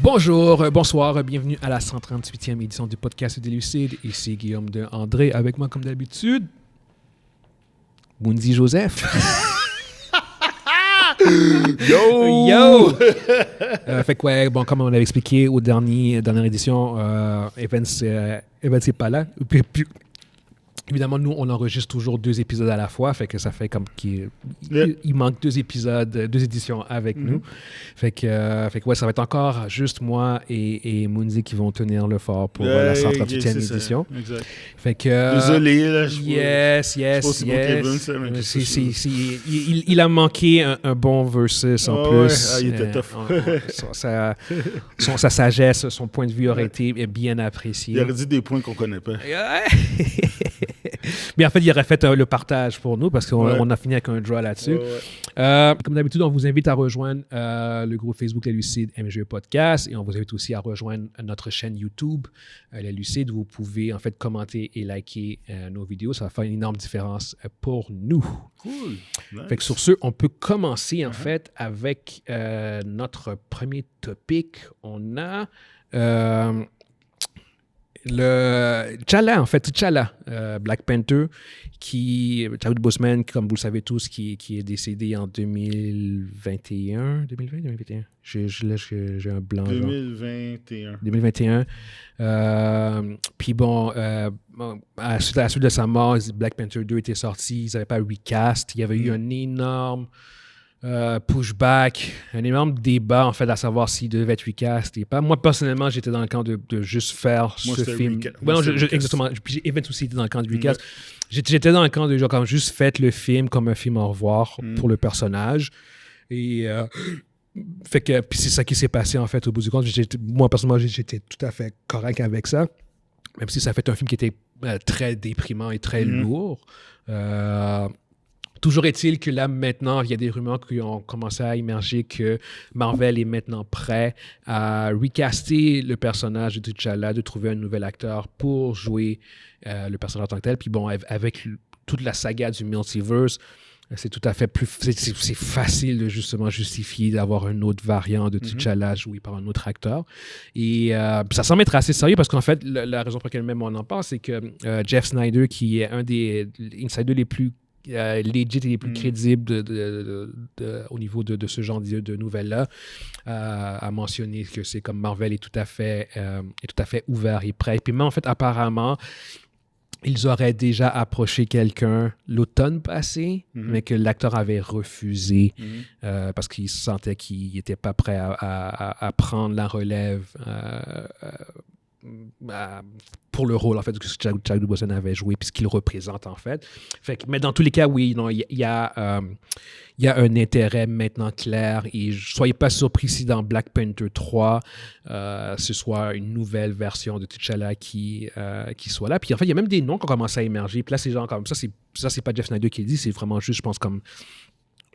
Bonjour, bonsoir, bienvenue à la 138e édition du podcast des Lucides. Ici Guillaume de André, avec moi comme d'habitude, Bundy Joseph. Yo! Fait que ouais, bon, comme on avait expliqué au dernière édition, Evans est pas là. Puis, évidemment, nous, on enregistre toujours 2 épisodes à la fois, fait que ça fait comme qu'il il manque 2 épisodes, 2 éditions avec nous. Fait que ouais, ça va être encore juste moi et Munzi qui vont tenir le fort pour la 138e édition. Exact. Fait que... Désolé, là, je Yes. Il a manqué un bon versus en plus. Ouais. Ah, il était tough. Sa sagesse, son point de vue aurait été bien apprécié. Il aurait dit des points qu'on connaît pas. Mais en fait, il aurait fait le partage pour nous parce qu'on a fini avec un draw là-dessus. Comme d'habitude, on vous invite à rejoindre le groupe Facebook Les Lucides MGE Podcast et on vous invite aussi à rejoindre notre chaîne YouTube Les Lucides où vous pouvez en fait commenter et liker nos vidéos. Ça va faire une énorme différence pour nous. Cool. Nice. Fait que sur ce, on peut commencer en fait avec notre premier topic. On a le T'Challa, Black Panther, Chadwick Boseman, comme vous le savez tous, qui est décédé en 2021. J'ai un blanc. 2021. Puis bon, à la suite de sa mort, Black Panther 2 était sorti, ils n'avaient pas recast. Il y avait eu un énorme pushback, un énorme débat en fait à savoir s'il devait être recast et pas. Moi personnellement, j'étais dans le camp de juste faire ce film. Exactement. Puis Evans aussi était dans le camp du recast. J'étais dans le camp de genre comme juste faites le film comme un film au revoir pour le personnage. Et fait que puis c'est ça qui s'est passé en fait au bout du compte. Moi personnellement, j'étais tout à fait correct avec ça, même si ça fait un film qui était très déprimant et très lourd. Toujours est-il que là, maintenant, il y a des rumeurs qui ont commencé à émerger que Marvel est maintenant prêt à recaster le personnage de T'Challa, de trouver un nouvel acteur pour jouer le personnage en tant que tel. Puis bon, avec toute la saga du multiverse, c'est tout à fait c'est facile de justement justifier d'avoir un autre variant de T'Challa joué par un autre acteur. Et ça semble être assez sérieux parce qu'en fait, la raison pour laquelle même on en parle, c'est que Jeff Snyder, qui est un des insiders les plus legit et les plus crédibles au niveau de ce genre de nouvelles-là, a mentionné que c'est comme Marvel est tout à fait ouvert et prêt. Puis même en fait, apparemment, ils auraient déjà approché quelqu'un l'automne passé, mais que l'acteur avait refusé parce qu'il sentait qu'il n'était pas prêt à prendre la relève pour le rôle en fait que Chadwick Boseman avait joué puis ce qu'il représente en fait. Mais dans tous les cas, oui, il y a un intérêt maintenant clair et soyez pas surpris si dans Black Panther 3 ce soit une nouvelle version de T'Challa qui soit là. Puis en fait, il y a même des noms qui ont commencé à émerger. Puis là, c'est genre comme ça, c'est pas Jeff Snyder qui le dit, c'est vraiment juste, je pense, comme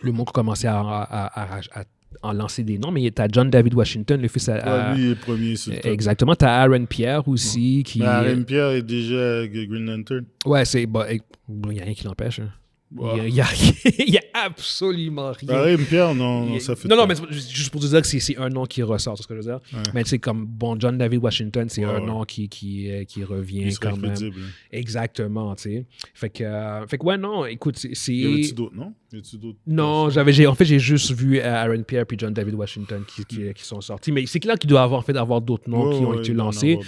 le monde qui a commencé à en lancer des noms, mais tu as John David Washington, le fils à... lui est premier sur le top. Exactement. Tu as Aaron Pierre aussi. Aaron Pierre est déjà Green Lantern. Ouais, il n'y a rien qui l'empêche. Hein. Wow. Il y a absolument rien. Aaron Pierre, non, ça fait Non, mais juste pour te dire que c'est un nom qui ressort, c'est ce que je veux dire. Ouais. Mais tu sais, comme John David Washington, c'est un nom qui revient il quand même. Crédible. Exactement, tu sais. Fait que ouais, non, écoute, c'est... Y avait-tu d'autres, non? Non, j'ai juste vu Aaron Pierre puis John David Washington qui sont sortis. Mais c'est clair qu'il doit avoir d'autres noms qui ont été lancés.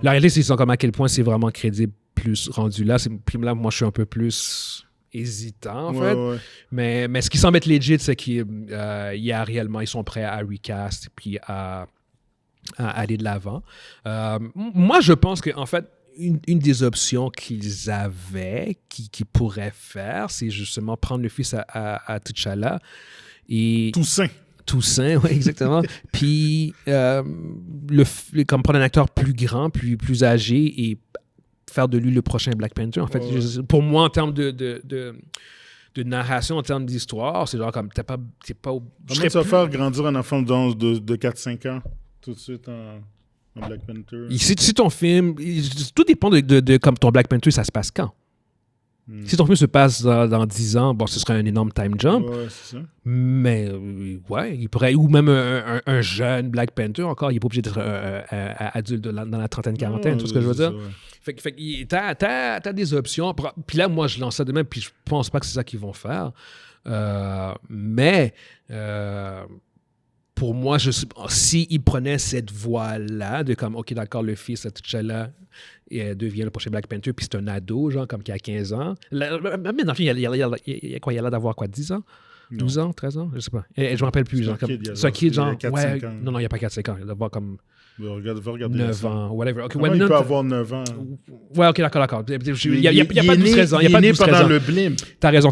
La réalité, c'est comme à quel point c'est vraiment crédible plus rendu là. Puis là, moi, je suis un peu plus hésitant, en fait. Ouais. Mais ce qui semble être legit, c'est qu'ils ils sont prêts à recast puis à aller de l'avant. Moi, je pense qu'en fait, une des options qu'ils avaient, qui pourraient faire, c'est justement prendre le fils à T'Challa et... Toussaint, oui, exactement. Puis, comme prendre un acteur plus grand, plus âgé et faire de lui le prochain Black Panther. En fait, pour moi, en termes de narration, en termes d'histoire, c'est genre comme, t'es pas... Comment tu vas faire grandir un enfant de 4-5 ans tout de suite en Black Panther? Si ton film... Tout dépend de comme ton Black Panther, ça se passe quand? Si ton film se passe dans 10 ans, bon, ce serait un énorme time jump. Ouais, c'est ça. Mais, ouais, il pourrait... Ou même un jeune Black Panther, encore, il n'est pas obligé d'être adulte dans la trentaine, quarantaine, tu vois ce que je veux dire? Ouais. Fait que t'as des options. Puis là, moi, je lance ça de même, puis je pense pas que c'est ça qu'ils vont faire. Mais... pour moi, s'ils prenaient cette voie-là, de comme, OK, d'accord, le fils de T'Challa devient le prochain Black Panther, puis c'est un ado, genre, comme qui a 15 ans. Mais dans le film, il a l'air d'avoir quoi, 10 ans? 12 ans, 13 ans? Je sais pas. Et je me rappelle plus. C'est un kid, genre, ouais, non, il n'y a pas 4-5 ans. Il doit avoir comme va regarder 9 ans, whatever. Okay, il peut avoir 9 ans. Ouais, OK, d'accord. Il n'y a pas de 13 ans. Il est né pendant le blimp. T'as raison.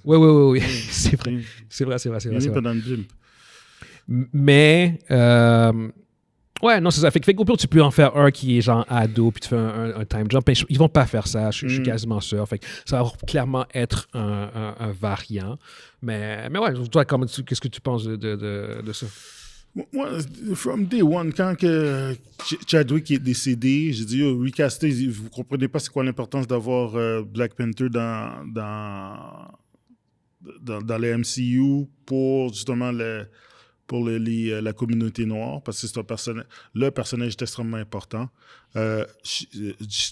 Oui. C'est vrai. Il est né pendant le blimp. Mais, ouais, non, c'est ça. Fait qu'au pire, tu peux en faire un qui est genre ado, puis tu fais un time jump. Mais ils vont pas faire ça, je suis quasiment sûr. Fait que ça va clairement être un variant. Mais ouais, toi, qu'est-ce que tu penses de ça? Moi, from day one, quand Chadwick est décédé, j'ai dit, recaster, vous comprenez pas c'est quoi l'importance d'avoir Black Panther dans les MCU pour justement la communauté noire, parce que c'est le personnage est extrêmement important.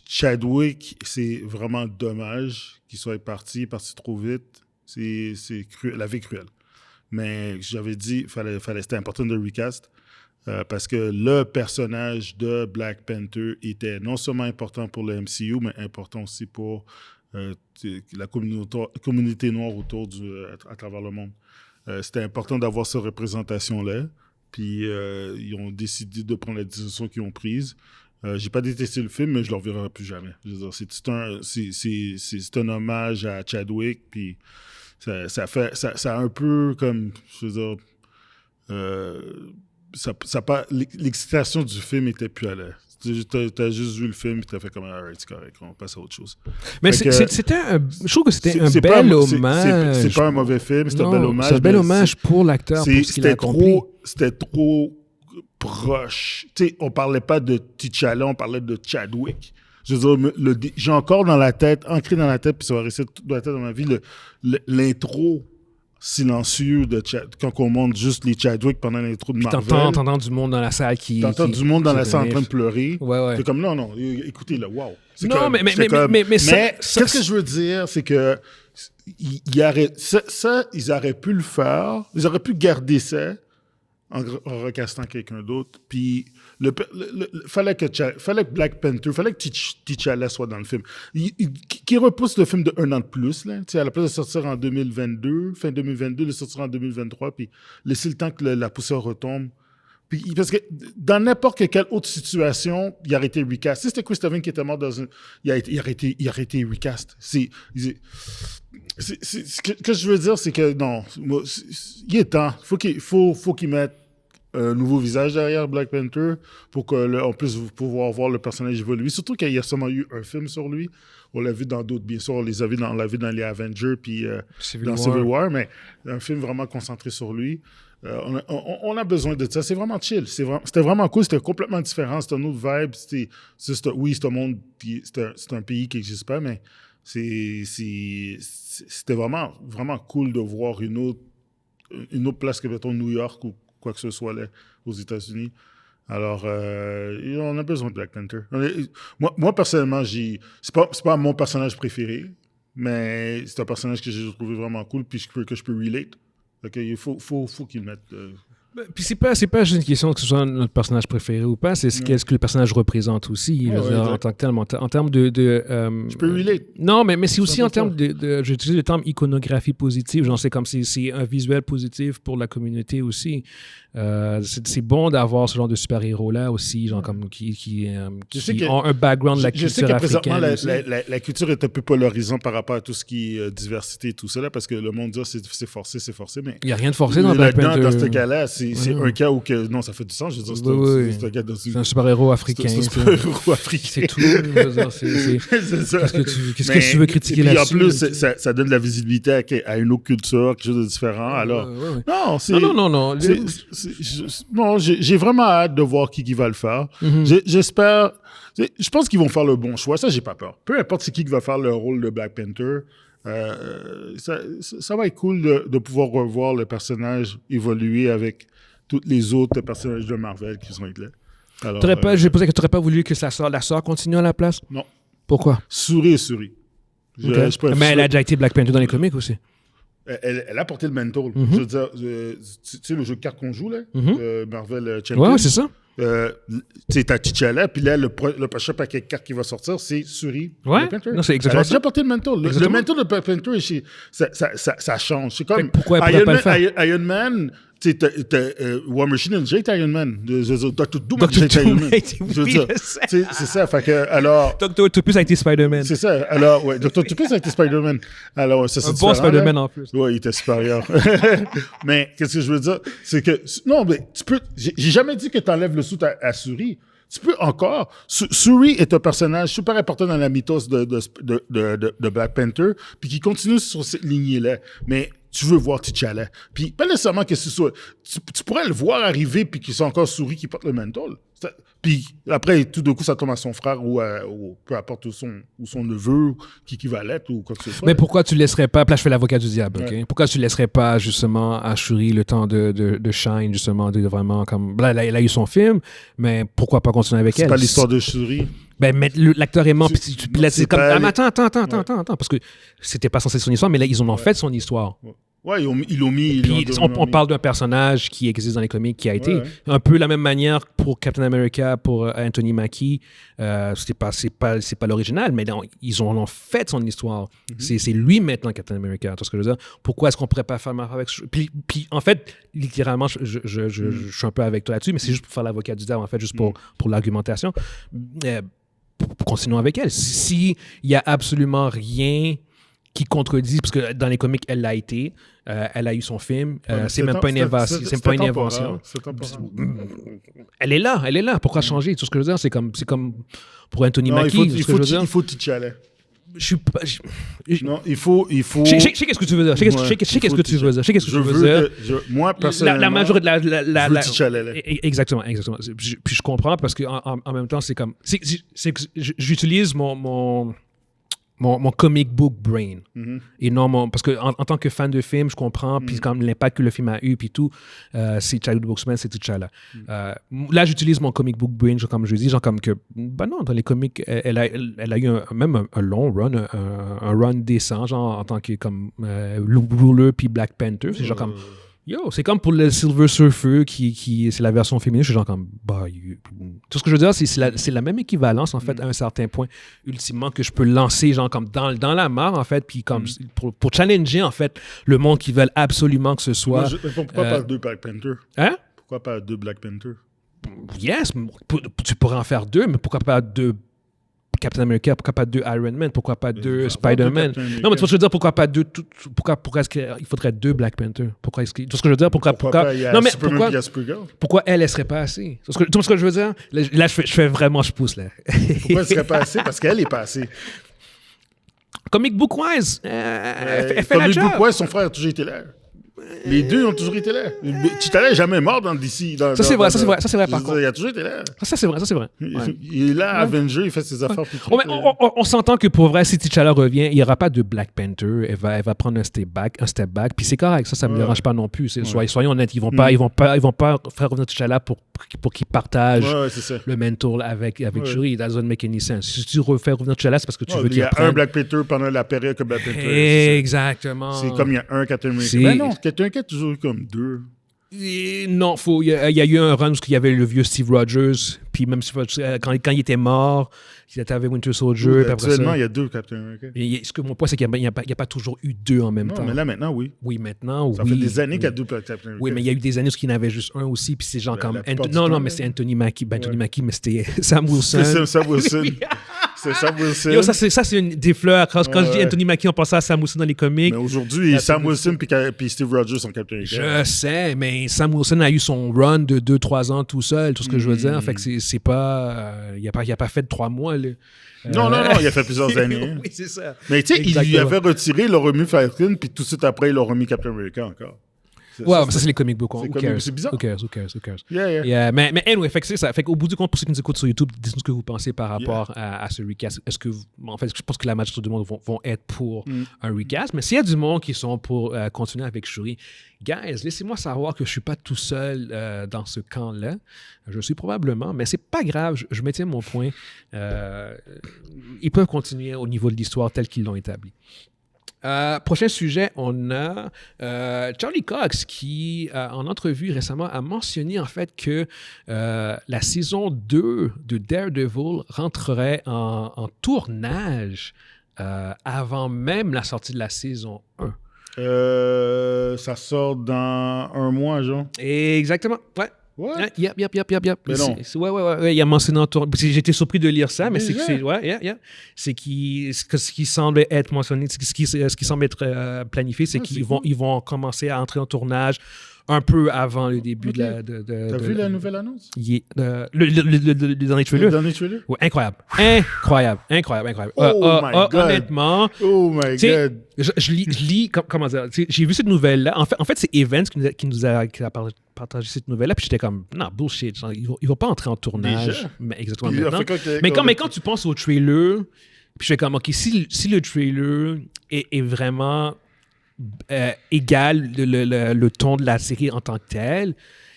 Chadwick, c'est vraiment dommage qu'il soit parti trop vite. C'est la vie cruelle. Mais j'avais dit, c'était important de recast parce que le personnage de Black Panther était non seulement important pour le MCU, mais important aussi pour la communauté noire à travers le monde. C'était important d'avoir cette représentation-là. Puis ils ont décidé de prendre la décision qu'ils ont prise. J'ai pas détesté le film, mais je ne le reverrai plus jamais. Je veux dire, c'est un hommage à Chadwick, puis ça a un peu comme, je veux dire, l'excitation du film était plus à l'air. T'as juste vu le film et t'as fait comme alright, c'est correct, on passe à autre chose. Mais je trouve que c'était un bel hommage. C'est pas un mauvais film, c'est un bel hommage. C'est un bel hommage pour l'acteur, pour ce qu'il a accompli. C'était trop proche. Tu sais, on parlait pas de T'Challa, on parlait de Chadwick. Je veux dire, j'ai encore ancré dans la tête, puis ça va rester toute la tête dans ma vie, l'intro silencieux quand on monte juste les Chadwick pendant l'intro de Marvel. T'entends du monde dans la salle T'entends du monde dans la salle en train de pleurer. Ouais. C'est comme, non, écoutez, là, wow. Non, mais qu'est-ce que je veux dire, c'est que ils auraient pu le faire, ils auraient pu garder ça en recastant quelqu'un d'autre, puis fallait que Black Panther, fallait que T'Challa soit dans le film. Qui repousse le film de 1 an de plus, là, à la place de sortir en 2022, fin 2022, de sortir en 2023, puis laisser le temps que la poussière retombe. Puis, parce que dans n'importe quelle autre situation, il aurait été recast. Si c'était Christopher qui était mort il aurait été recast. Ce que je veux dire, c'est que non, il est temps. Faut qu'il mette un nouveau visage derrière Black Panther pour qu'on puisse pouvoir voir le personnage évoluer. Surtout qu'il y a seulement eu un film sur lui. On l'a vu dans d'autres, bien sûr. On l'a vu dans les Avengers puis dans Civil War, mais un film vraiment concentré sur lui. On a besoin de ça. C'est vraiment chill. C'était vraiment cool. C'était complètement différent. C'était une autre vibe. C'est un monde, c'est un pays qui n'existe pas, mais c'était vraiment, vraiment cool de voir une autre place que, mettons, New York ou quoi que ce soit là, aux États-Unis. Alors, on a besoin de Black Panther. Moi personnellement, c'est pas mon personnage préféré, mais c'est un personnage que j'ai trouvé vraiment cool puis que je peux relate. Donc, il faut qu'il le mette. Puis c'est pas juste une question que ce soit notre personnage préféré ou pas, c'est ce que le personnage représente aussi, en tant que tel, en termes de je peux relate. Non, mais c'est aussi en termes j'utilise le terme iconographie positive, genre c'est comme c'est un visuel positif pour la communauté aussi. C'est bon d'avoir ce genre de super-héros-là aussi, genre comme qui ont un background de la culture africaine. Je sais que présentement, la culture est un peu polarisante par rapport à tout ce qui est diversité et tout ça, là, parce que le monde dit c'est forcé, mais... Il n'y a rien de forcé dans Black Panther. Dans ce cas-là, c'est un cas où que, non, ça fait du sens. Je veux dire, c'est un gars dans c'est un super-héros africain. C'est un super-héros africain. C'est tout. Je veux dire, c'est ça. Qu'est-ce que tu veux critiquer là-dessus? Et en plus, ça donne de la visibilité à une autre culture, quelque chose de différent. Alors, non, c'est... Non. Non, j'ai vraiment hâte de voir qui va le faire. J'espère... Je pense qu'ils vont faire le bon choix. Ça, j'ai pas peur. Peu importe c'est qui va faire le rôle de Black Panther, ça va être cool de pouvoir revoir le personnage évoluer avec tous les autres personnages de Marvel qui sont là. Alors, j'ai posé que tu n'aurais pas voulu que la sœur continue à la place? Non. Pourquoi? Souris. Mais elle a déjà été Black Panther dans les comics aussi. Elle a porté le mantle. Je veux dire, tu sais, le jeu de cartes qu'on joue, là, Marvel Champions. Ouais, c'est ça. Tu sais, t'as T'Challa, puis là, le prochain paquet de cartes qui va sortir, c'est Shuri. Ouais, non, c'est exactement ça. Elle a déjà porté le mantle. Le mantle de Black Panther, ça change. C'est comme pourquoi elle pourrait pas le faire? Iron Man, tu sais, War Machine a déjà été Iron Man. Dr. Doom a déjà été Iron Man. C'est ça, fait que, alors... Dr. Octopus a été Spider-Man. C'est ça, alors, ouais, Dr. Octopus a été Spider-Man. Alors, ça, c'est un bon Spider-Man en plus. Ouais, il était supérieur. Mais, qu'est-ce que je veux dire? C'est que, non, mais tu peux... J'ai jamais dit que t'enlèves le soute à Shuri. Tu peux encore... Shuri est un personnage super important dans la mythos de Black Panther, puis qui continue sur cette lignée-là. Mais tu veux voir T'Challa. Puis pas nécessairement que ce soit... Tu pourrais le voir arriver, puis qu'il soit encore Shuri qui porte le mantle. Puis après, tout d'un coup, ça tombe à son frère ou peu importe où son neveu, qui va l'être ou quoi que ce soit. Mais pourquoi tu laisserais pas... Là, je fais l'avocat du diable, OK? Ouais. Pourquoi tu laisserais pas, justement, à Shuri le temps de shine, justement, de vraiment comme... Là, elle a eu son film, mais pourquoi pas continuer avec elle? C'est pas l'histoire de Shuri. Ben, l'acteur est mort, puis là, c'est comme... Attends, parce que c'était pas censé être son histoire, mais là, ils en ont fait son histoire. Ouais, ils l'ont mis. On parle d'un personnage qui existe dans les comics, qui a été un peu la même manière pour Captain America, pour Anthony Mackie. C'est pas l'original, mais ils ont fait son histoire. C'est lui maintenant Captain America. Tu vois ce que je veux dire? Pourquoi est-ce qu'on pourrait pas faire avec... Puis en fait, littéralement, je suis un peu avec toi là-dessus, mais c'est juste pour faire l'avocat du diable, en fait, juste pour l'argumentation. Continuons avec elle. S'il y a absolument rien qui contredit, parce que dans les comics, elle l'a été, elle a eu son film, c'est même pas une invention. Elle est là. Pourquoi changer? Tout ce que je veux dire, c'est comme pour Anthony Mackie. Il faut T'Challa. Non, il faut... Je sais qu'est-ce que tu veux dire. Je sais qu'est-ce que tu veux dire. Moi, personnellement, la majorité... je veux T'Challa. Exactement. Puis je comprends, parce qu'en même temps, c'est comme... J'utilise mon comic book brain. Et non parce que en tant que fan de film, je comprends, puis comme l'impact que le film a eu, puis tout, c'est Chadwick Boseman, c'est T'Challa. Là, j'utilise mon comic book brain, comme je dis, genre comme que, ben non, dans les comics, elle a eu même un long run, un run décent, genre en tant que comme Ruler puis Black Panther. C'est genre comme... Yo, c'est comme pour le Silver Surfer qui c'est la version féminine. Je suis genre comme, tout ce que je veux dire, c'est la même équivalence, en fait, à un certain point, ultimement, que je peux lancer, genre, comme dans la mare, en fait, puis comme pour challenger, en fait, le monde qui veulent absolument que ce soit... Pourquoi pas deux Black Panther? Hein? Pourquoi pas deux Black Panther? Yes, tu pourrais en faire deux, mais pourquoi pas deux Captain America, pourquoi pas deux Iron Man, pourquoi pas deux Spider-Man? Non, mais tu vois ce que je veux dire, pourquoi pas deux... Pourquoi est-ce qu'il faudrait deux Black Panther? Pourquoi est-ce que... Tu vois ce que je veux dire? Pourquoi non, mais pourquoi elle serait pas assez? Tu vois ce que je veux dire? Là, je pousse, là. Pourquoi elle serait pas assez? Parce qu'elle est pas assez. Comic book-wise, elle fait la job. Comic book-wise, son frère a toujours été là. Les deux ont toujours été là. T'Challa n'est jamais mort dans DC. Ça, c'est vrai, par contre. Il a toujours été là. Ça, c'est vrai. Ouais. Il est là, Avenger, il fait ses affaires. On s'entend que pour vrai, si T'Challa revient, il n'y aura pas de Black Panther. Elle va prendre un step back. Puis c'est correct, ça me dérange pas non plus. Soyons honnêtes, ils vont pas faire revenir T'Challa pour qu'il partage le mentor avec Shuri. That doesn't make any sense. Si tu refais revenir T'Challa, c'est parce que tu veux qu'il y a un Black Panther pendant la période que Black Panther. Exactement. C'est comme il y a un Captain America. Mais non, Captain America a toujours eu comme deux. Non, il y a eu un run où il y avait le vieux Steve Rogers, puis même quand il était mort, il était avec Winter Soldier. Actuellement, il y a deux Captain America. Mon point, c'est qu'il n'y a pas toujours eu deux en même temps. Non, mais là, maintenant, oui. Oui, maintenant, oui. Ça fait des années qu'il y a deux Captain America. Oui, mais il y a eu des années où il y en avait juste un aussi, puis c'est genre comme... Non, mais c'est Anthony Mackie. Anthony Mackie, mais c'était Sam Wilson. C'est Sam Wilson. C'est Sam Wilson. Yo, ça, c'est des fleurs. Quand je dis Ouais. Anthony Mackie, on pense à Sam Wilson dans les comics. Mais aujourd'hui, Sam Wilson puis Steve Rogers sont Captain America. Je sais, mais Sam Wilson a eu son run de 2-3 ans tout seul, tout ce que je veux dire. Fait que c'est pas... il a pas fait de 3 mois, là. Non, il a fait plusieurs années. Oui, c'est ça. Mais tu sais, il lui Exactement. avait retiré, il l'a remis Falcon, puis tout de suite après, il l'a remis Captain America encore. Ouais, mais ça, c'est les comic books. c'est Who comic- cares? c'est bizarre. Who cares? Yeah. Yeah, mais anyway, fait que c'est ça. Fait qu'au bout du compte, pour ceux qui nous écoutent sur YouTube, dites-nous ce que vous pensez par rapport à ce recast. Est-ce que en fait, je pense que la majorité du monde vont être pour un recast. Mais s'il y a du monde qui sont pour continuer avec Shuri, guys, laissez-moi savoir que je suis pas tout seul dans ce camp-là. Je suis probablement, mais c'est pas grave. Je maintiens mon point. Ils peuvent continuer au niveau de l'histoire tel qu'ils l'ont établi. Prochain sujet, on a Charlie Cox qui, en entrevue récemment, a mentionné en fait que la saison 2 de Daredevil rentrerait en tournage avant même la sortie de la saison 1. Ça sort dans un mois, genre. Exactement, ouais. What? Yep. Mais non. Ouais, il a mentionné en tournage. J'étais surpris de lire ça, mais c'est que Déjà? c'est... Ouais, yeah. C'est ce qui semble être mentionné, ce qui semble être planifié, c'est qu'ils vont commencer à entrer en tournage un peu avant le début Ok. de T'as vu la nouvelle annonce? le dernier trailer? Le dernier trailer? Ouais, incroyable. Oh my God. Honnêtement, Oh my tu sais, God. je lis comment dire, tu sais, j'ai vu cette nouvelle-là. En fait c'est Evans qui a partagé cette nouvelle-là, puis j'étais comme, non, bullshit. Genre, il va pas entrer en tournage. Déjà? Mais exactement Il a maintenant. fait quoi que- Mais quand tu penses au trailer, puis je fais comme, OK, si le trailer est vraiment égal le ton de la série en tant que tel,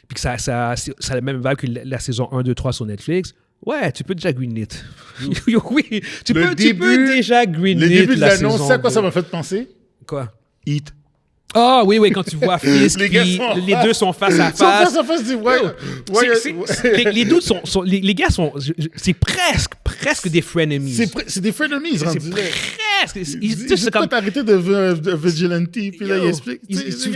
puis que ça a la même vibe que la saison 1, 2, 3 sur Netflix, ouais, tu peux déjà greenlit. Oui, tu peux déjà greenlit Le début de la l'annonce, saison c'est à quoi ça 2. m'a fait penser? Quoi? Heat. Ah oui, quand tu vois Fisk, Les gars puis sont- les deux sont face à Ils sont face face. à face, ouais. Les dudes sont les gars sont, c'est presque des frenemies. C'est des frenemies, C'est rendus là. presque. Ils disent C'est comme arrêter de vigilante, puis là, Yo, il explique.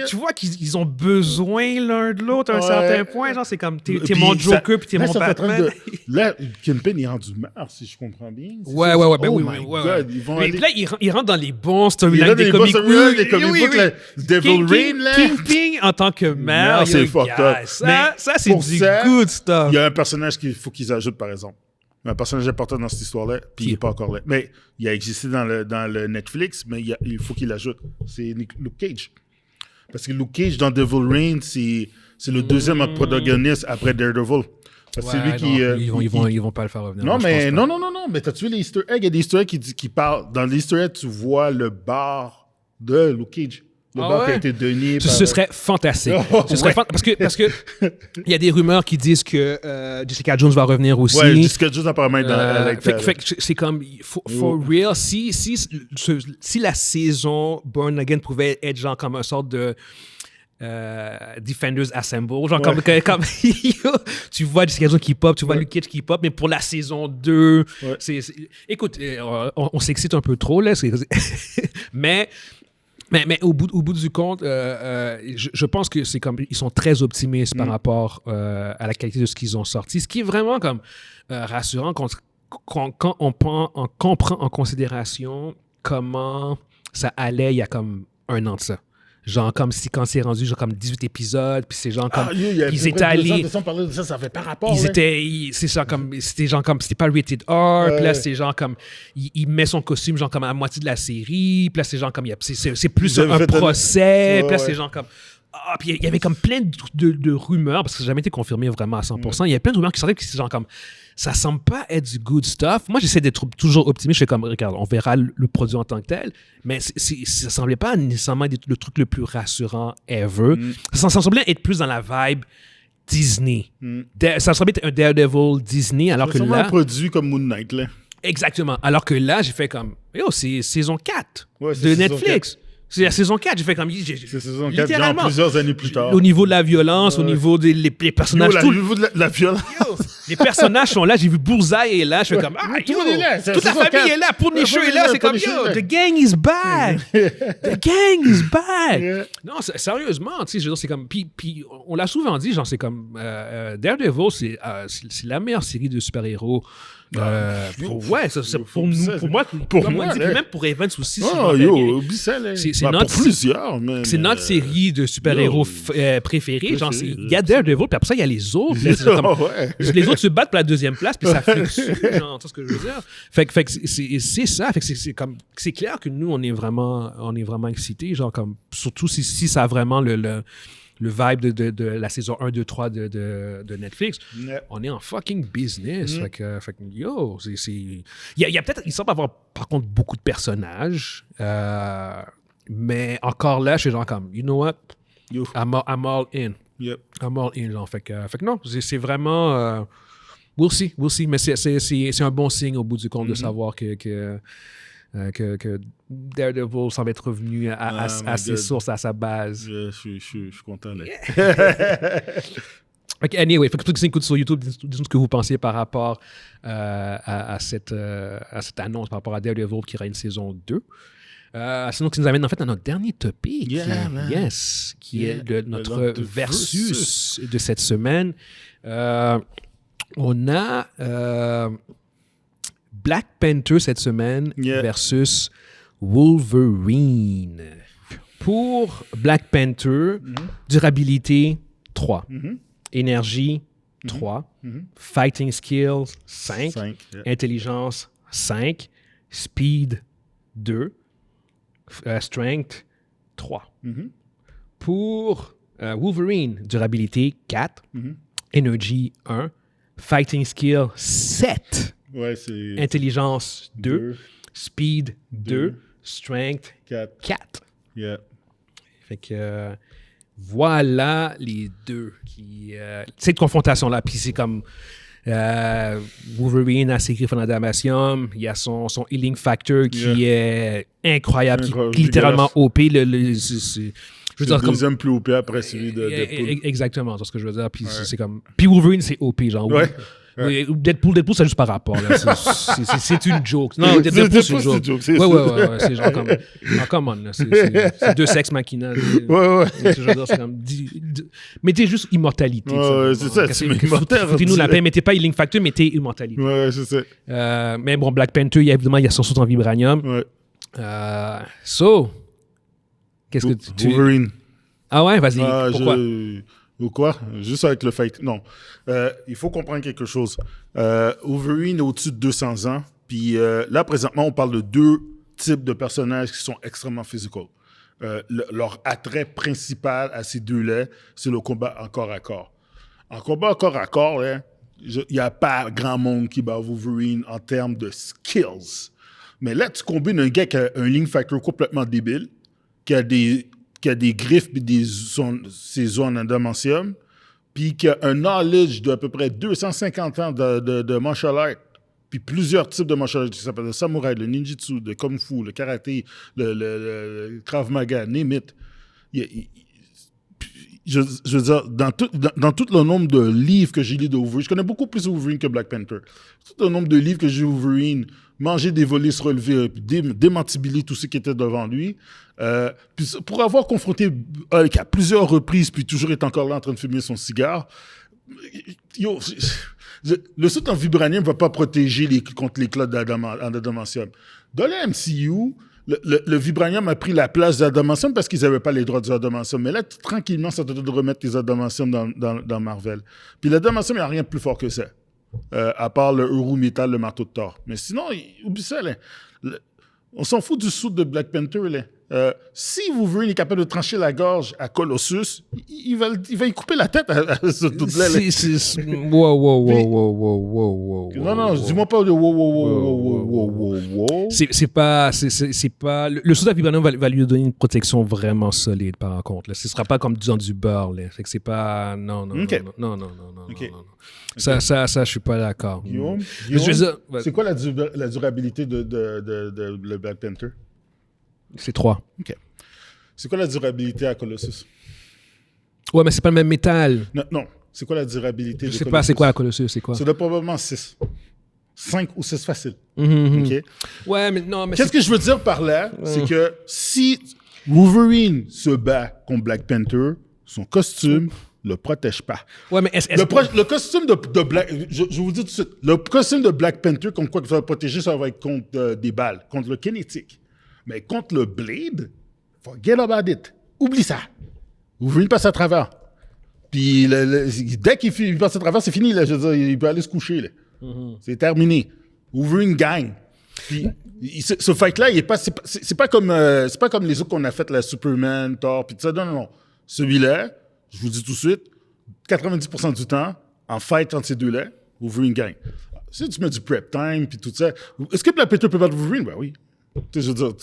tu vois qu'ils ont besoin l'un de l'autre à un Ouais. certain point. Genre, c'est comme, t'es Puis mon ça- Joker, puis t'es là, mon ils sont en train Batman. Là, Kingpin est rendu mort, si je comprends bien. C'est Ouais, ça? ouais, ben Oh oui, my ouais. God, ils vont Mais aller... là, ils rentrent dans les bons Il storylines a des des comic boss books. les comic books, là, Devil Rain, là. Kingpin en tant que maire, Non, c'est yo, fucked gars, up. Ça, Mais c'est pour du ça, good stuff. Il y a un personnage qu'il faut qu'ils ajoutent, par exemple. Un personnage important dans cette histoire-là, puis il n'est pas encore là. Mais il a existé dans le Netflix, mais il faut qu'il l'ajoute. C'est Luke Cage. Parce que Luke Cage, dans Devil Rain, c'est le deuxième protagoniste après Daredevil. Parce que c'est lui qui... Ils vont pas le faire revenir. Non, je mais pense pas. non. Mais t'as-tu vu les Easter eggs? Il y a des Easter eggs qui parlent. Dans les Easter eggs, tu vois le bar de Luke Cage. Le Ah bar qui ouais? a été donné Ce serait fantastique. Oh, Ce serait ouais. parce que il y a des rumeurs qui disent que Jessica Jones va revenir aussi. Ouais, Jessica Jones apparemment est dans Fait que c'est comme for real, si la saison Born Again pouvait être genre comme une sorte de Defenders Assemble, genre comme tu vois Jessica Jones qui pop, tu vois Luke Cage qui pop, mais pour la saison 2, écoute, on s'excite un peu trop là, mais au bout du compte, je pense que c'est comme ils sont très optimistes par rapport à la qualité de ce qu'ils ont sorti, ce qui est vraiment comme rassurant quand on prend en considération comment ça allait il y a comme un an de ça. Genre comme si quand c'est rendu genre comme 18 épisodes, puis c'est genre comme ils étaient allés, ça fait pas rapport. c'est ça comme c'était genre comme c'était pas rated R, puis là c'est genre comme il met son costume genre comme à moitié de la série, puis là c'est genre comme c'est plus un procès, puis là c'est genre comme puis il y avait comme plein de rumeurs parce que ça n'a jamais été confirmé vraiment à 100%. Il y a plein de rumeurs qui sortaient que c'est genre comme ça semble pas être du good stuff. Moi, j'essaie d'être toujours optimiste. Je fais comme, regarde, on verra le produit en tant que tel, mais ça semblait pas nécessairement être le truc le plus rassurant ever. Ça semblait être plus dans la vibe Disney. Ça semblait être un Daredevil Disney, alors que là... un produit comme Moon Knight, là. Exactement. Alors que là, j'ai fait comme, yo, c'est saison 4 Ouais, de Netflix. C'est la saison 4, j'ai fait comme... C'est saison 4, genre littéralement. plusieurs années plus tard. Au niveau de la violence, au niveau des les personnages... Au niveau de la violence. Les personnages sont là. J'ai vu Bullseye est là. Je fais comme, ah, tout yo, le monde est là. toute la famille est là. Punisher est là. C'est comme, yo, the gang is back. The gang is back. Yeah. Non, sérieusement, tu sais, je veux dire, c'est comme, puis on l'a souvent dit, genre, c'est comme, Daredevil, c'est la meilleure série de super-héros. Pour nous, pour moi, là. puis même pour Evans aussi. Oh, yo, oublie ça, là. C'est Bah, notre, pour plusieurs, même. c'est notre série de super-héros préférés. Genre, il y a Daredevil, puis après ça, il y a les autres. Là, c'est comme, les autres se battent pour la deuxième place, puis ça fait dessus, genre, tu sais ce que je veux dire. Fait que c'est ça. Fait que c'est clair que nous, on est vraiment excités, genre, comme, surtout si ça a vraiment le vibe de la saison 1, 2, 3 de Netflix. Yeah. On est en fucking business. Fait que yo, il y a peut-être, il semble avoir par contre beaucoup de personnages, mais encore là, je suis genre comme, you know what, Yo. I'm all in. Yep. I'm all in, genre. Fait que non, c'est vraiment, we'll see, mais c'est un bon signe au bout du compte de savoir que Daredevil semble être revenu à ses sources, à sa base. Je suis content. Là. Okay, anyway, fait que ceux qui s'écoutent sur YouTube, dites-nous ce que vous pensiez par rapport à cette annonce, par rapport à Daredevil qui aura une saison 2. Sinon, qui nous amène en fait à notre dernier topic, qui est notre versus de cette semaine. On a Black Panther cette semaine versus Wolverine. Pour Black Panther, durabilité 3, énergie 3, fighting skills 5, intelligence 5, speed 2, strength 3. Pour Wolverine, durabilité 4, énergie 1, fighting skill 7. Ouais, c'est Intelligence 2, speed 2, strength 4. Yeah. Fait que voilà les deux qui cette confrontation là, puis c'est comme Wolverine a ses griffes en adamantium, il y a son healing factor qui est incroyable, qui est littéralement OP. Je veux dire, le deuxième plus OP après celui de Deadpool. Exactement, c'est ce que je veux dire. Puis c'est comme, puis Wolverine c'est OP, genre. Ouais. Oui, Deadpool, ça juste par rapport. Là. C'est une joke. Non, Deadpool, c'est une joke. Ouais. C'est genre comme. Oh, come on, là. C'est deux sexes machina. Ouais. C'est comme. Mettez juste immortalité. Ouais, c'est ça. C'est immortel. Foutez-nous la paix. Mettez pas Healing Factor, mettez immortalité. Ouais, c'est ça. Mais bon, Black Panther, évidemment, il y a son saut en vibranium. Ouais. Qu'est-ce que tu. Wolverine. Ah ouais, vas-y. Pourquoi? Ou quoi? Juste avec le fight. Non. Il faut comprendre quelque chose. Wolverine est au-dessus de 200 ans. Puis là, présentement, on parle de deux types de personnages qui sont extrêmement physical. Leur attrait principal à ces deux-là, c'est le combat en corps à corps. En combat en corps à corps, il n'y a pas grand monde qui bat Wolverine en termes de skills. Mais là, tu combines un gars qui a un healing factor complètement débile, qui a des griffes et ses zones adamantium, puis qui a un knowledge d'à peu près 250 ans de martial art, puis plusieurs types de martial art, qui s'appellent le samouraï, le ninjutsu, le kung fu, le karaté, le krav maga, name it. Je veux dire, dans tout le nombre de livres que j'ai lu de Wolverine, je connais beaucoup plus Wolverine que Black Panther. Tout le nombre de livres que j'ai lu de Wolverine, manger des volets, se relever, démantibuler tout ce qui était devant lui. Puis pour avoir confronté Hulk à plusieurs reprises, puis toujours être encore là en train de fumer son cigare, le saut en vibranium ne va pas protéger contre l'éclat d'adamantium. Dans le MCU, le vibranium a pris la place de l'adamantium parce qu'ils n'avaient pas les droits du adamantium. Mais là, tranquillement, ça te donne de remettre les adamantium dans Marvel. Puis l'adamantium, il n'y a rien de plus fort que ça. À part le Euro Metal, le marteau de Thor. Mais sinon, oublie ça. Là. On s'en fout du saut de Black Panther. Là. Si Wolverine est capable de trancher la gorge à Colossus, il va y couper la tête à ce tout-là. Wow. Non, dis-moi pas de wow. C'est pas... Le saut à vibranium va lui donner une protection vraiment solide, par contre. Là. Ce sera pas comme disant du beurre. Là. Fait que c'est pas... Non. Ça, je suis pas d'accord. Guillaume, c'est quoi la durabilité de le Black Panther? C'est 3. OK. C'est quoi la durabilité à Colossus? Ouais, mais c'est pas le même métal. Non. C'est quoi la durabilité de Je sais Colossus? pas, c'est quoi la Colossus? C'est quoi? Ça doit probablement 6. 5 ou 6 facile. OK? Ouais, mais non, mais Qu'est-ce que je veux dire par là? C'est que si Wolverine se bat contre Black Panther, son costume le protège pas. Ouais, mais Le costume de Black... Je vous dis tout de suite. Le costume de Black Panther, contre quoi il va le protéger, ça va être contre des balles, contre le kinétique. Mais contre le Blade, forget about it. Oublie ça. Wolverine passe à travers. Puis dès qu'il passe à travers, c'est fini. Là, je veux dire, il peut aller se coucher. Là. C'est terminé. Wolverine gagne. Puis ce fight-là, il est pas, c'est pas comme les autres qu'on a fait, la Superman, Thor, puis tout ça. Non. Celui-là, je vous dis tout de suite, 90% du temps, en fight entre ces deux-là, Wolverine gagne. Si tu mets du prep time, puis tout ça, est-ce que Black Panther peut battre Wolverine? Ben oui. Je veux dire,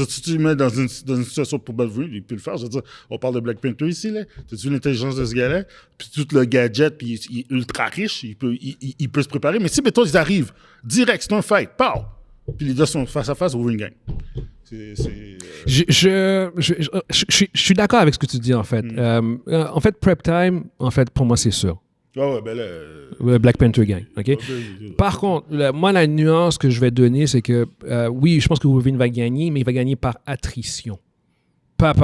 si tu le mets dans une situation pour battre Wolverine, il peut le faire. Je veux dire, on parle de Black Panther ici, là. Tu vu l'intelligence de ce gars-là? Puis tout le gadget, puis il est ultra riche, il peut se préparer. Mais si, mettons, ils arrivent direct, c'est un fight, pow! Puis les deux sont face à face, Wolverine gagne. Je suis d'accord avec ce que tu dis, en fait. En fait, prep time, en fait, pour moi, c'est sûr. Ah ouais, ben là... Black Panther gagne, OK? Par contre, moi, la nuance que je vais donner, c'est que, oui, je pense que Wolverine va gagner, mais il va gagner par attrition. Pas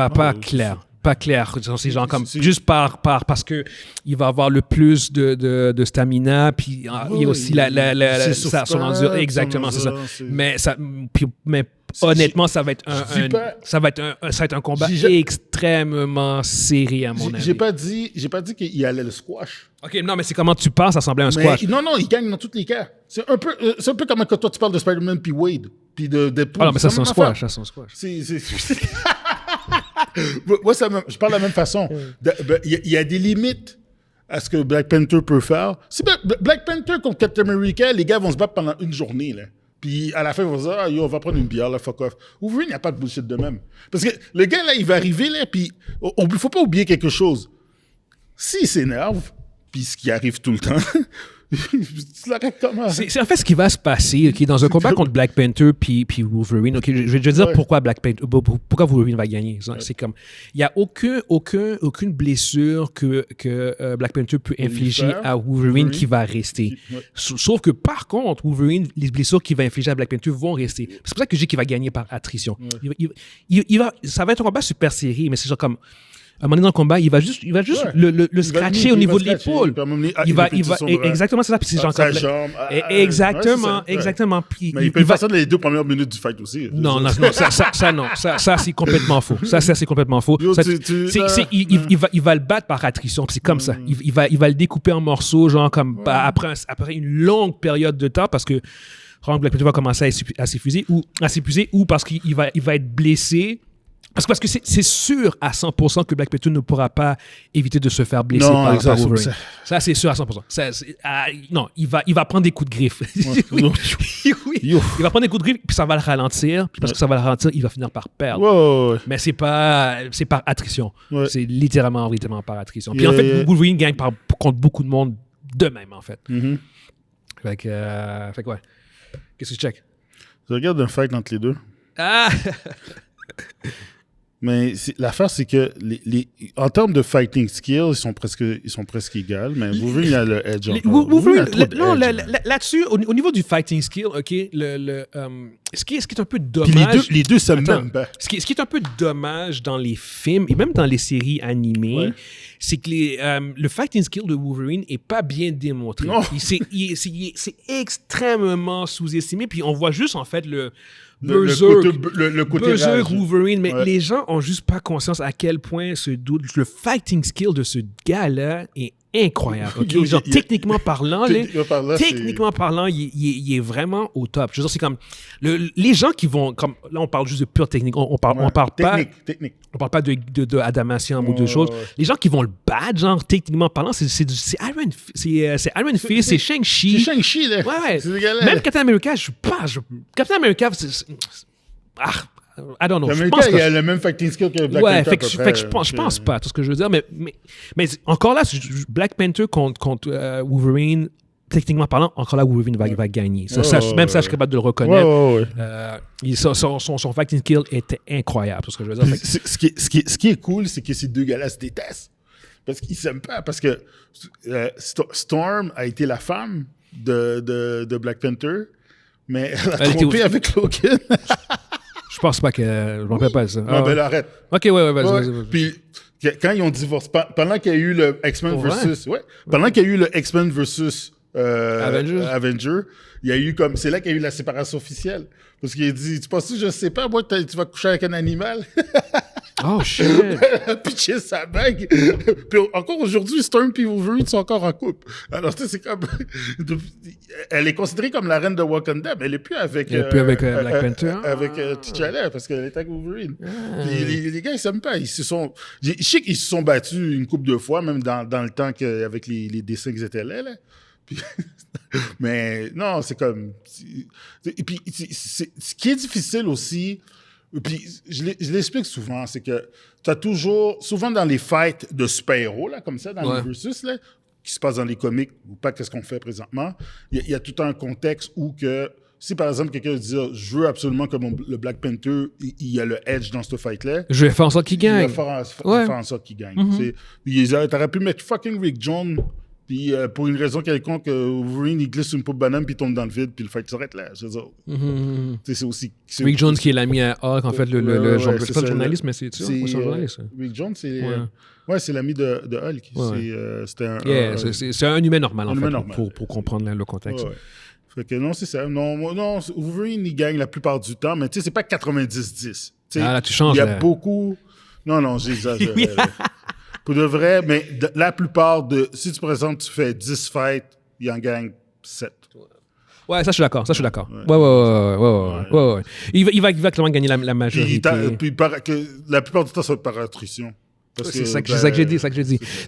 clair. Pas clair. C'est genre comme juste parce que il va avoir le plus de stamina, puis il y a aussi son endurance. Exactement, c'est ça. Mais honnêtement, ça va être un combat extrêmement serré, à mon avis. J'ai pas dit qu'il allait le squash. OK, non, mais c'est comment tu penses, ça semblait un squash. Non, il gagne dans tous les cas. C'est un peu comme quand toi, tu parles de Spider-Man puis Wade. Puis de non, mais ça, c'est un squash. Moi, je parle de la même façon. Il y a des limites à ce que Black Panther peut faire. Si Black Panther contre Captain America, les gars vont se battre pendant une journée, là. Puis à la fin, ils vont se dire, on va prendre une bière, là, fuck off. Wolverine, il n'y a pas de bullshit de même. Parce que le gars, là, il va arriver, là, puis il ne faut pas oublier quelque chose. S'il s'énerve, puis ce qui arrive tout le temps, tu l'arrêtes comment? C'est en fait ce qui va se passer, OK, dans un combat contre Black Panther puis Wolverine. OK, je vais te dire pourquoi Wolverine va gagner. C'est comme, il n'y a aucune blessure que Black Panther peut infliger à Wolverine qui va rester. Sauf que par contre, Wolverine, les blessures qu'il va infliger à Black Panther vont rester. C'est pour ça que je dis qu'il va gagner par attrition. Ça va être un combat super serré, mais c'est genre comme... À un moment donné dans le combat, il va juste le scratcher au niveau de l'épaule. Exactement, c'est ça. Puis c'est genre exactement. Puis mais il peut faire ça dans les 2 premières minutes du fight aussi. Non, ça c'est complètement faux. Ça c'est complètement faux. Il va le battre par attrition. C'est comme ça. Il va le découper en morceaux, genre comme après une longue période de temps, parce que Black Panther va commencer à s'épuiser ou parce qu'il va être blessé. Parce que c'est sûr à 100% que Black Panther ne pourra pas éviter de se faire blesser par Wolverine. Ça, c'est sûr à 100%. Non, il va prendre des coups de griffe. Oui. Il va prendre des coups de griffe, puis ça va le ralentir. Puis parce que ça va le ralentir, il va finir par perdre. Mais c'est par attrition. C'est littéralement par attrition. Puis en fait, Wolverine gagne contre beaucoup de monde de même, en fait. Fait que ouais. Qu'est-ce que tu check? Je regarde un fight entre les deux. Ah! Mais l'affaire, c'est que en termes de fighting skills, ils sont presque égales, mais Wolverine a le edge. Là-dessus, au niveau du fighting skill, OK, ce qui est un peu dommage... Les deux s'aiment même pas. Ce qui est un peu dommage dans les films, et même dans les séries animées, c'est que le fighting skill de Wolverine n'est pas bien démontré. C'est extrêmement sous-estimé, puis on voit juste, en fait, le côté Berserk Wolverine, mais les gens ont juste pas conscience à quel point le fighting skill de ce gars-là est incroyable. Okay? Genre, techniquement parlant, il est vraiment au top. Je veux dire, c'est comme les gens qui vont, comme là, on parle juste de pure technique. On parle pas de adamantium ou de choses. Les gens qui vont le battre, genre techniquement parlant, c'est Iron Fist, c'est Shang-Chi. C'est Shang-Chi, là. Ouais. Même Captain America, Captain America, I don't know. Il a le même fighting skill que Black Panther. Je pense pas, tout ce que je veux dire. Mais encore là, Black Panther contre Wolverine, techniquement parlant, encore là, Wolverine va gagner. Même ça, je suis capable de le reconnaître. Son fighting skill était incroyable, tout ce que je veux dire. Ce qui est cool, c'est que ces deux gars-là se détestent. Parce qu'ils s'aiment pas. Parce que Storm a été la femme de Black Panther, mais elle a trompé avec Logan. Je pense pas que... Je m'en rappelle pas ça. Non, ben arrête. OK, ouais, vas-y. Puis, quand ils ont divorcé, pendant qu'il y a eu le X-Men versus... Ouais, pendant qu'il y a eu le X-Men versus Avenger, il y a eu comme... C'est là qu'il y a eu la séparation officielle. Parce qu'il a dit, tu penses que je sais pas, moi, tu vas coucher avec un animal? Oh, shit! Pitcher sa bague. Puis encore aujourd'hui, Storm et Wolverine sont encore en couple. Alors, tu sais, c'est comme... Elle est considérée comme la reine de Wakanda, mais elle n'est plus avec... Elle est plus avec Black Panther. Avec T'Challa, parce qu'elle est avec Wolverine. Les gars, ils s'aiment pas. Je sais qu'ils se sont battus une couple de fois, même dans le temps avec les dessins qu'ils étaient là. Puis, mais non, c'est comme... Et puis, ce qui est difficile aussi... Puis, je l'explique souvent, c'est que tu as toujours, souvent dans les fights de super-héros, là, comme ça, dans les versus, là, qui se passent dans les comics, ou pas qu'est-ce qu'on fait présentement, il y a tout un contexte où que, si par exemple quelqu'un dit « Je veux absolument que le Black Panther, il y a le edge dans ce fight-là. » Je vais faire en sorte qu'il gagne. Il va faire en sorte qu'il gagne. T'aurais pu mettre fucking Rick Jones, puis pour une raison quelconque, Wolverine, il glisse une peau de banane, puis il tombe dans le vide, puis le fight s'arrête là. C'est ça. C'est aussi... Rick Jones, qui est l'ami à Hulk, en fait, c'est pas le journaliste, mais c'est un journaliste. Rick Jones, c'est... c'est l'ami de Hulk. C'est un humain normal, en fait, pour comprendre le contexte. Fait que non, c'est ça. Non, Wolverine, il gagne la plupart du temps, mais tu sais, c'est pas 90-10. Là, tu changes. Il y a beaucoup... Non, j'exagère. Pour de vrai, mais la plupart si tu présentes, tu fais 10 fights, il en gagne 7. Ouais, ça, je suis d'accord. Ouais. Il va clairement gagner la majorité. Puis la plupart du temps, ça va être par attrition. C'est ça que j'ai dit.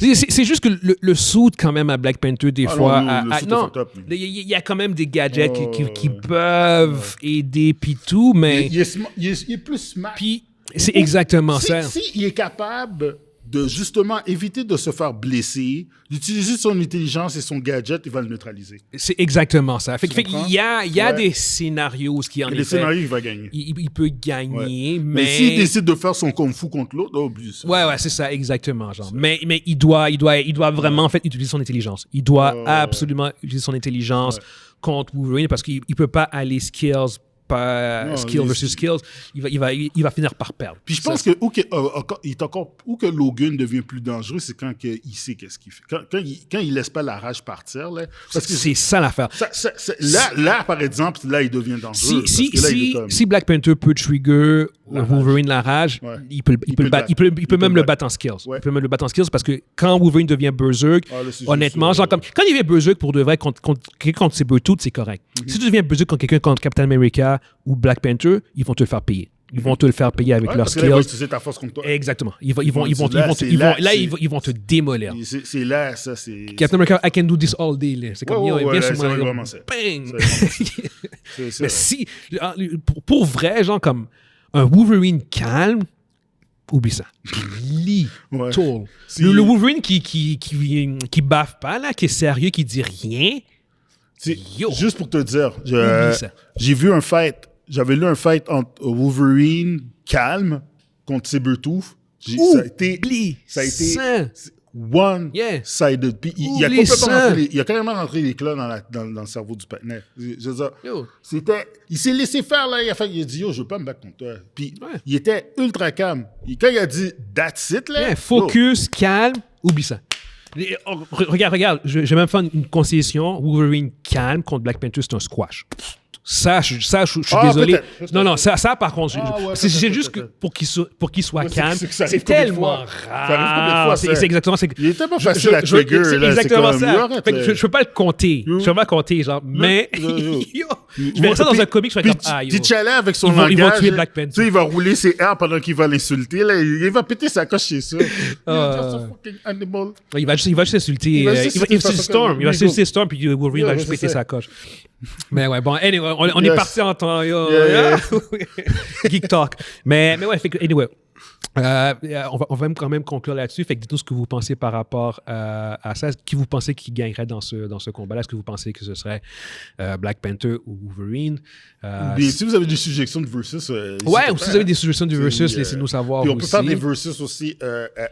C'est juste que le suit, quand même, à Black Panther, des fois... il y a quand même des gadgets qui peuvent aider, puis tout, mais... Il est plus smart. Puis, c'est exactement ça. S'il est capable... de justement éviter de se faire blesser, d'utiliser son intelligence et son gadget, il va le neutraliser. C'est exactement ça. Fait il y a des scénarios qui en effet... Les scénarios, il va gagner. Il peut gagner, mais... s'il décide de faire son kung-fu contre l'autre, oublie ça. Ouais, c'est ça, exactement. Genre. Mais il doit vraiment en fait utiliser son intelligence. Il doit absolument utiliser son intelligence contre Wolverine parce qu'il peut pas aller skills versus skills, il va finir par perdre. Puis je pense que où que Logan devient plus dangereux, c'est quand il sait qu'est-ce qu'il fait. Quand il laisse pas la rage partir. Là, parce que c'est ça l'affaire. Là, par exemple, là, il devient dangereux. Si Black Panther peut trigger Wolverine la rage, il peut même le battre en skills. Il peut même le battre en skills parce que quand Wolverine devient Berserk, honnêtement, genre comme quand il devient Berserk pour de vrai contre Sabretooth, c'est correct. Si tu deviens Berserk contre quelqu'un contre Captain America ou Black Panther, ils vont te le faire payer. Ils vont te le faire payer avec leurs skills. Là, ils vont utiliser ta force contre toi. Ils vont te démolir. C'est là, ça, c'est... Captain America, I can do this all day. Là. C'est comme, c'est vraiment ça. Bang! Mais si, pour vrai, genre comme un Wolverine calme, oublie ça. Little. Le Wolverine qui baffe pas, là, qui est sérieux, qui dit rien. Juste pour te dire, j'ai vu un fight. J'avais lu un fight entre Wolverine calme contre Sabretooth. Ça a été one-sided. Puis il a carrément rentré l'éclat dans le cerveau du partenaire. Je veux dire, il s'est laissé faire là. Il a dit je veux pas me battre contre toi. Puis il était ultra calme. Quand il a dit that's it là, focus, calme, oublie ça. Regarde, je vais même faire une concession. Wolverine calme contre Black Panther, c'est un squash. Ça, je suis désolé. Peut-être. Non, ça par contre, c'est juste que pour qu'il soit calme, c'est tellement rare. C'est exactement ça. Il était pas facile à trigger. C'est exactement ça. Je peux pas le compter. Je peux pas le compter, genre, mais je verrais ça dans un comic, je vais être comme T'Challa avec son langage, ils vont tuer Black Panther. Tu sais, il va rouler ses airs pendant qu'il va l'insulter. Il va péter sa coche chez ça. Il va juste insulter. Il va insulter Storm, puis Wolverine va juste péter sa coche. Mais ouais, bon, anyway, on est parti en temps. Geek Talk. Mais ouais, anyway. On va quand même conclure là-dessus. Fait que dites-nous ce que vous pensez par rapport à ça. Qui vous pensez qui gagnerait dans ce combat-là? Est-ce que vous pensez que ce serait Black Panther ou Wolverine? Si vous avez des suggestions de versus... ouais, ou si vous avez des suggestions du versus, laissez-nous savoir puis aussi. on peut faire des versus aussi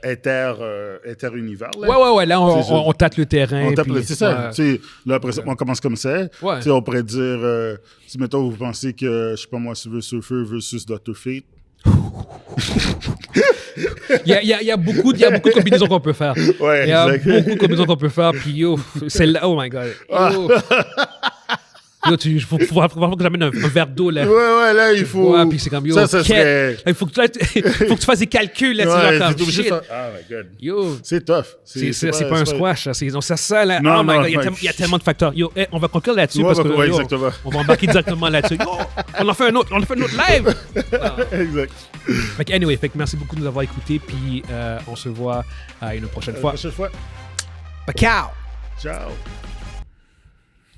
inter-univers. Ouais. Là, on tâte le terrain. C'est ça. Là, après ça, on commence comme ça. Ouais. On pourrait dire, si mettons, vous pensez que, je sais pas moi, Silver Surfer versus Dr. Fate, il y a beaucoup de combinaisons qu'on peut faire. Ouais, il y a beaucoup de combinaisons qu'on peut faire. Puis yo, c'est là. Oh my God. Yo, il faut que j'amène un verre d'eau là. Ouais, là, il faut. Ouais, puis c'est comme yo. Ça serait... Il faut que tu fasses des calculs là. Ouais, genre, c'est obligé de shit. faire... Oh my God. Yo. C'est tough. C'est pas un squash. C'est ça là. Non, oh my non, God, il y a tellement de facteurs. Yo, on va conclure là-dessus parce que ouais, yo, exactement. on va embarquer directement là-dessus. Yo, on en fait un autre live. Exact. Fait que anyway, merci beaucoup de nous avoir écoutés. Puis on se voit à une prochaine fois. Prochaine fois. Ciao. Ciao.